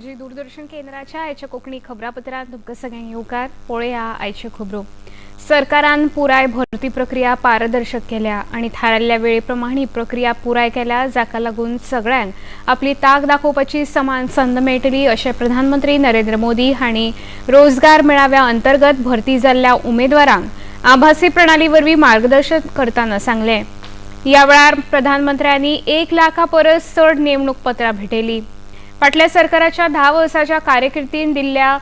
माजी दूरदर्शन केंद्राच्या आयच्या कोकणी खबरापत्रात तुमकां सगळ्यांक येवकार. पळया आयच्यो खबरो. सरकारान पुराय भरती प्रक्रिया पारदर्शक केल्या आणि थारायल्ल्या वेळेप्रमाणे ही प्रक्रिया पुराय केल्या, जाका लागून सगळ्यांक आपली ताक दाखोवपाची समान संद मेळटली अशें प्रधानमंत्री नरेंद्र मोदी हांणी रोजगार मेळाव्या अंतर्गत भरती जाल्ल्या उमेदवारांक आभासी प्रणाली वरवीं मार्गदर्शन करताना सांगलें. ह्या वेळार प्रधानमंत्र्यांनी 1 लाखा परस चड नेमणूक पत्रां भेटयली. फाटल्या सरकाराच्या 10 वर्सांच्या कारकिर्दीत दिल्ल्या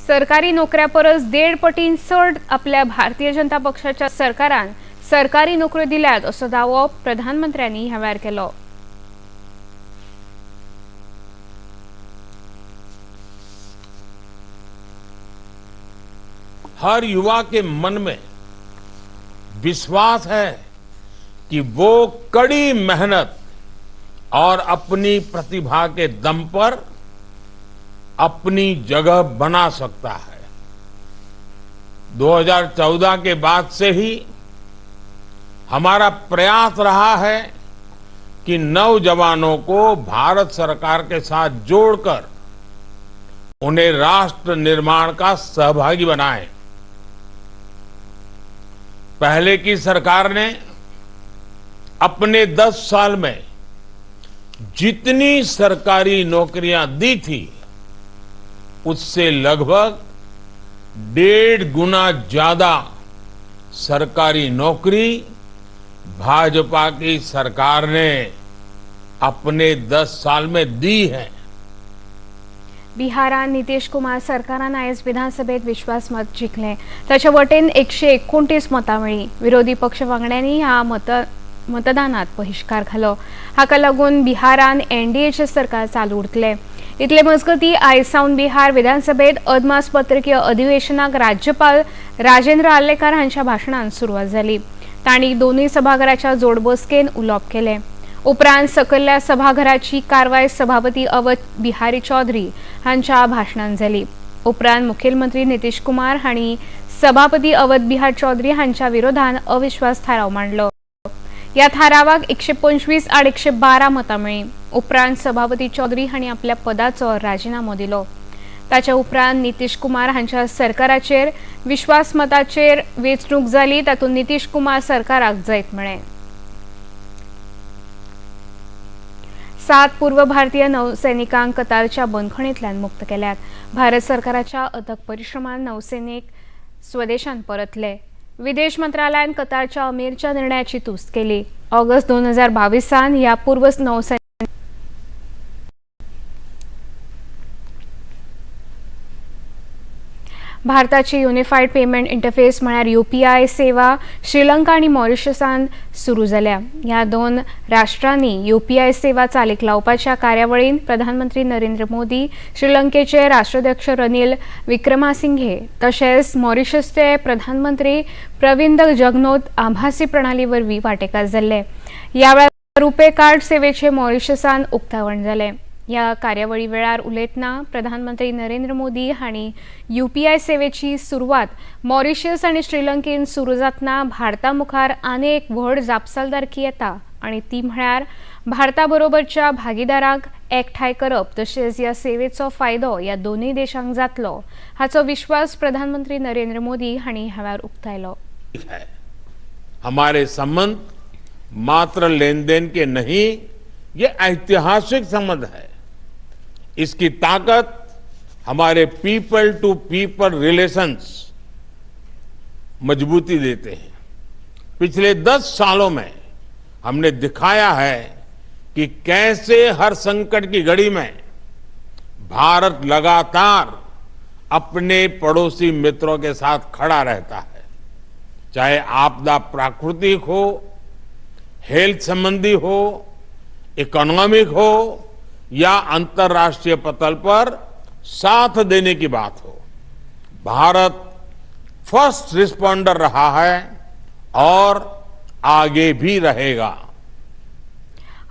सरकारी नोकऱ्या परस 1.5 पटीन चड आपल्या भारतीय जनता पक्षाच्या सरकारान सरकारी नोकऱ्यो दिल्यात असो दावो प्रधानमंत्र्यांनी ह्या वेळार केलो. हर युवा के मन में विश्वास है कि वो कड़ी मेहनत और अपनी प्रतिभा के दम पर अपनी जगह बना सकता है. 2014 के बाद से ही हमारा प्रयास रहा है कि नौजवानों को भारत सरकार के साथ जोड़कर उन्हें राष्ट्र निर्माण का सहभागी बनाएं. पहले की सरकार ने अपने 10 साल में जितनी सरकारी नौकरियां दी थी उससे लगभग 1.5 गुना ज्यादा सरकारी नौकरी भाजपा की सरकार ने अपने 10 साल में दी है. बिहारान नितीश कुमार सरकारान आयज विधानसभेत विश्वासमत जिखलें. ताचे वटेन 129 मतां मेळ्ळी. विरोधी पक्ष वांगड्यांनी ह्या मतदानात बहिष्कार घालो. हाका लागून बिहारान एनडीएचे सरकार चालू उरतलें. इतले मजगतीं आयज सावन बिहार विधानसभेत अदमासपत्रकीय अधिवेशनाक राज्यपाल राजेंद्र आर्लेकर हांच्या भाशणान सुरवात जाली. तांणी दोनूय सभाघराच्या जोडबसकेन उलोवप केलें. उपरांत सकयल्ल्या सभाघराची कारवाय सभापती अवध बिहारी चौधरी हांच्या भाशणान जाली. उपरांत मुखेलमंत्री नितीश कुमार हांणी सभापती अवध बिहार चौधरी हांच्या विरोधान अविश्वास थाराव मांडलो. या थारावाक 125 आड 112 मतां मेळ्ळी. उपरांत सभापती चौधरी हांणी आपल्या पदाचो राजीनामो दिलो. ताच्या उपरांत नितीश कुमार हांच्या सरकाराचेर विश्वासमताचेर वेंचणूक जाली. तातूंत नितीश कुमार सरकाराक जैत मेळ्ळें. 7 पूर्व भारतीय नौसैनिकांक कतारच्या बंदखणींतल्यान मुक्त केल्यात. भारत सरकाराच्या अथक परिश्रमान नौसैनिक स्वदेशांत परतले. विदेश मंत्रालयान कतारच्या अमीरच्या निर्णयाची तुस्त केली. ऑगस्ट 2022 सावन ह्या पूर्व नौसैनिक भारताची युनिफाईड पेमेंट इंटरफेस म्हळ्यार UPI सेवा श्रीलंका आणि मॉरिशसान सुरू जाल्या. ह्या 2 राष्ट्रांनी UPI सेवा चालीक लावपाच्या कार्यावळीन प्रधानमंत्री नरेंद्र मोदी, श्रीलंकेचे राष्ट्राध्यक्ष रनिल विक्रमासिंघे तशेंच मॉरिशसचे प्रधानमंत्री प्रविंद जगनौत आभासी प्रणाली वरवीं वांटेकार जाल्ले. ह्या वेळार रुपे कार्ड सेवेचे मॉरिशसान उक्तावण जालें. ह्या कार्यावळी वेळार उलयतना प्रधानमंत्री नरेंद्र मोदी हांणी UPI सेवेची सुरवात मॉरिशस आनी श्रीलंकेन सुरू जातना भारता मुखार आनी एक व्हड जापसालदारकी येता आनी ती म्हळ्यार भारता बरोबरच्या भागीदारांक एकठांय करप तशेंच ह्या सेवेचो फायदो ह्या दोनूय देशांक जातलो हाचो विश्वास प्रधानमंत्री नरेंद्र मोदी हांणी ह्या वेळार उक्तायलो. हमारे संबंध मात्र लेन देन के नहीं, ये ऐतिहासिक संबंध है. इसकी ताकत हमारे पीपल टू पीपल रिलेशंस मजबूती देते हैं. पिछले 10 सालों में हमने दिखाया है कि कैसे हर संकट की घड़ी में भारत लगातार अपने पड़ोसी मित्रों के साथ खड़ा रहता है. चाहे आपदा प्राकृतिक हो, हेल्थ संबंधी हो, इकोनॉमिक हो या अंतर्राष्ट्रीय पटल पर साथ देने की बात हो, भारत फर्स्ट रिस्पॉन्डर रहा है और आगे भी रहेगा.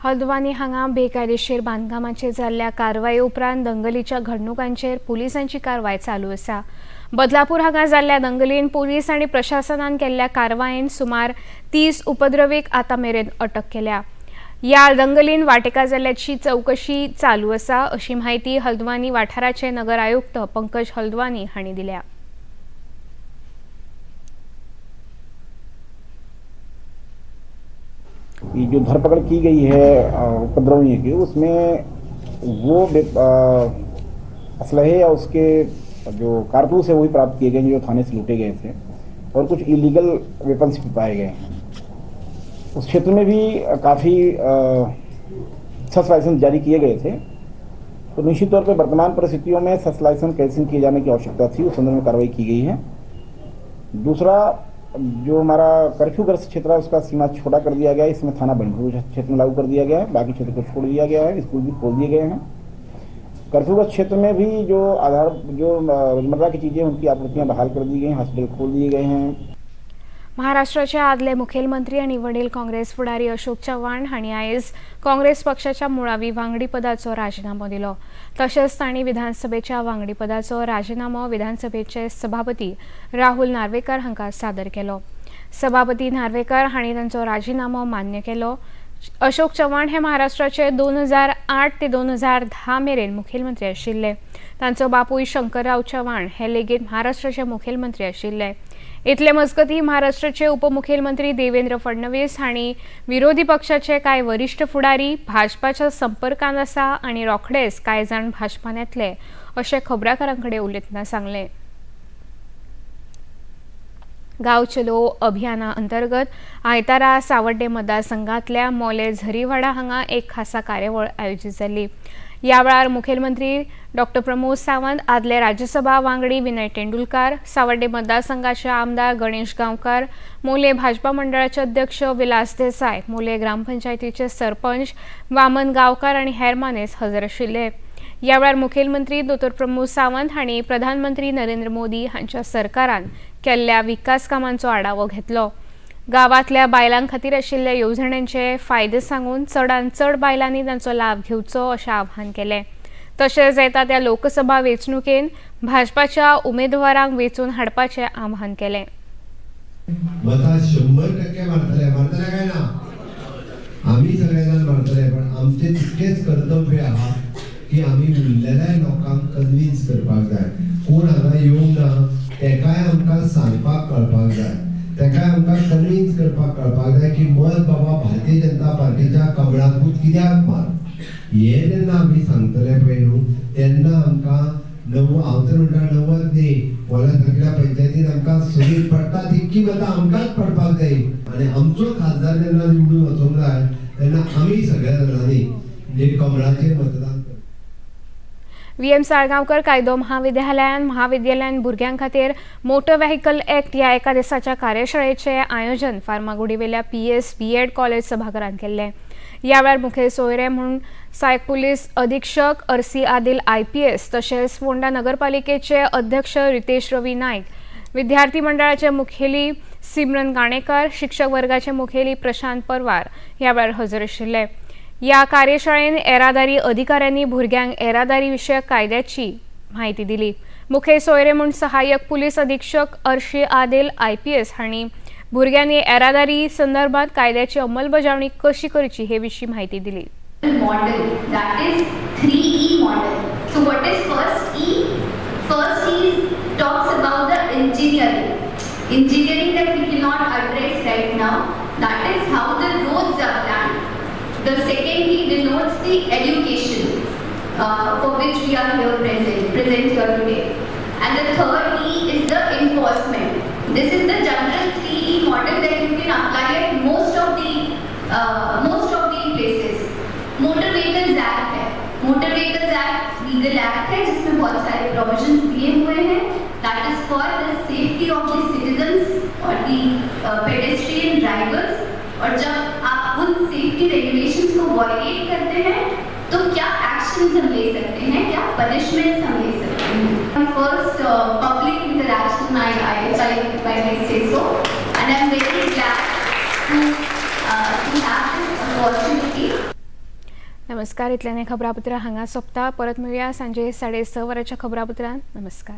हल्द्वानी हांगा बेकायदेशीर बांदकामांचेर जाल्ल्या कारवाये उपरांत दंगलीच्या घडणुकांचेर पुलिसांची कारवाय चालू आसा. बदलापूर हांगा जाल्ल्या दंगलीन पुलीस आनी प्रशासनान केल्ल्या कारवायेन सुमार 30 उपद्रवीक आतां मेरेन अटक केल्या. या दंगलीन वांटेकार जाल्ल्याची चौकशी चालू आसा अशी माहिती हल्द्वानी वाठाराचे नगर आयुक्त पंकज हल्द्वानी हांणी दिल्या। ये जो धरपकड़ की गई है उपद्रवियों की, उसमें वो असलहे या उसके जो कारतूस है वही प्राप्त किए गए जो थाने से लूटे गए थे और कुछ इलीगल वेपन्स भी पाए गए हैं। उस क्षेत्र में भी काफ़ी सस लाइसेंस जारी किए गए थे, तो निश्चित तौर पर वर्तमान परिस्थितियों में सस लाइसेंस कैंसिल किए जाने की आवश्यकता थी, उस संदर्भ में कार्रवाई की गई है। दूसरा, जो हमारा कर्फ्यूग्रस्त क्षेत्र है उसका सीमा छोटा कर दिया गया है, इसमें थाना बंडरू क्षेत्र में लागू कर दिया गया है, बाकी क्षेत्र को छोड़ दिया गया है, स्कूल भी खोल दिए गए हैं। कर्फ्यूग्रस्त क्षेत्र में भी जो रोजमर्रा की चीज़ें उनकी आपूर्तियाँ बहाल कर दी गई हैं, हॉस्पिटल खोल दिए गए हैं। महाराष्ट्राचे आदले मुखेलमंत्री आणि वडील काँग्रेस फुडारी अशोक चव्हाण हांणी आयज काँग्रेस पक्षाच्या मुळावी वांगडी पदाचो राजीनामो दिलो। तशेंच तांणी विधानसभेच्या वांगडी पदाचो राजीनामो विधानसभेचे सभापती राहुल नार्वेकर हांकां सादर केलो। सभापती नार्वेकर हांणी तांचो राजीनामो मान्य केलो। अशोक चव्हाण हे महाराष्ट्राचे 2008 ते 2010 मेरेन मुखेलमंत्री आशिल्ले। तांचो बापूय शंकरराव चव्हाण हे लेगीत महाराष्ट्राचे मुखेलमंत्री आशिल्ले। इतले मजगती महाराष्ट्राचे उपमुखेलमंत्री देवेंद्र फडणवीस हांणी विरोधी पक्षाचे कांय वरिष्ठ फुडारी भाजपाच्या संपर्कांत आसा आनी रोखडेच कांय जाण भाजपान येतले अशें खबराकारांकडे उलयतना सांगले। गांव चलो अभियाना अंतर्गत आयतारा सावड्डे मतदारसंघातल्या मोले झरीवाडा हांगा एक खासा कार्यावळ आयोजीत जाल्ली। या वेळार मुखेलमंत्री डॉ प्रमोद सावंत, आदले राज्यसभा वांगडी विनय तेंडुलकार, सावड्डे मतदारसंघाचे आमदार गणेश गांवकार, मोले भाजपा मंडळाचे अध्यक्ष विलास देसाय, मोले ग्रामपंचायतीचे सरपंच वामन गांवकार आनी हेर मानेस्त हजर आशिल्ले। या वेळार मुखेलमंत्री डॉ प्रमोद सावंत हांणी प्रधानमंत्री नरेंद्र मोदी हांच्या सरकारान केल्ल्या विकास कामांचो आढावो घेतलो। गांवांतल्या बायलां खातीर आशिल्ल्या येवजण्यांचे फायदे सांगून चडांत चड बायलांनी तांचो लाभ घेवचो अशें आवाहन केलें। तशेंच येता त्या लोकसभा वेंचणुकेंत भाजपाच्या उमेदवारांक वेंचून हाडपाचें आवाहन केलें। मतां 100% मारतले काय ना, आम्ही सगळे जाण मारतले, पण आमचे तितकेच कर्तव्य आहा की आम्ही उरलेल्या लोकांक कन्विन्स करपाक जाय। कोण हांगा येवंक ना तेकाय आमकां सांगपाक कळपाक जाय, तेकाय आमकां कन्विन्स करपाक कळपाक जाय की मत बाबा भारतीय जनता पार्टीच्या कमळाकूच कित्याक मार। हे जेन्ना आमी सांगतले पळय न्हू, तेन्ना आमकां हांव तर म्हणटा 90 न्ही, मोल्या सगळ्या पंचायतीन आमकां सोडीत पडटा तितकी मतां आमकांच पडपाक जाय आनी आमचो खासदार जेन्ना निवडून वचूंक जाय तेन्ना आमी सगळ्या जाणांनी जे कमळाचेर मतदान करप। व्हीएम साळगांवकर कायदो महाविद्यालयान भुरग्यां खातीर मोटर व्हेकल एक्ट ह्या एका दिसाच्या कार्यशाळेचे आयोजन फार्मागुडीवेल्या PS BEd कॉलेज सभाघरांत केल्लें। या वेळार मुखेल सोयरे म्हणून सहाय्यक पुलीस अधीक्षक RC आदिल IPS, तशेंच फोंडा नगरपालिकेचे अध्यक्ष रितेश रवी नायक, विद्यार्थी मंडळाचे मुखेली सिमरन गाणेकर, शिक्षक वर्गाचे मुखेली प्रशांत परवार ह्या वेळार हजर आशिल्ले। या कार्यशाळेन येरादारी अधिकाऱ्यांनी भुरग्यांक येरादारी विशयक कायद्याची माहिती दिली। मुखेल सोयरे म्हणून सहाय्यक पुलीस अधीक्षक RC आदिल IPS हांणी भुरग्यांनी येरादारी संदर्भात कायद्याची अंमलबजावणी कशी करची हे विशीं माहिती दिली। Model, that is 3E model. So what is first E? First E talks about the engineering that we cannot address right now. That is how the roads are planned. The second E denotes the education for which we are here present here today. And the third E is the enforcement. This is the general 3E model that you can apply at most of the places. Motor Vehicles Act है, Motor Vehicles Act legal act है जिसमें बहुत सारे provisions दिए हुए हैं। That is for the safety of the citizens और the pedestrian drivers. और जब आप उन सेफ्टी रेगुलेशंस को वायलेट करते हैं तो क्या एक्शंस हम ले सकते हैं, क्या पनिशमेंट्स हम ले सकते हैं। First public interaction I say so and I am very glad to have this opportunity. नमस्कार, इतल्याने खबरापत्र हांगा सोंपता। परत मेळुया सांजे 6:30 वरांच्या खबरापत्रांत। नमस्कार।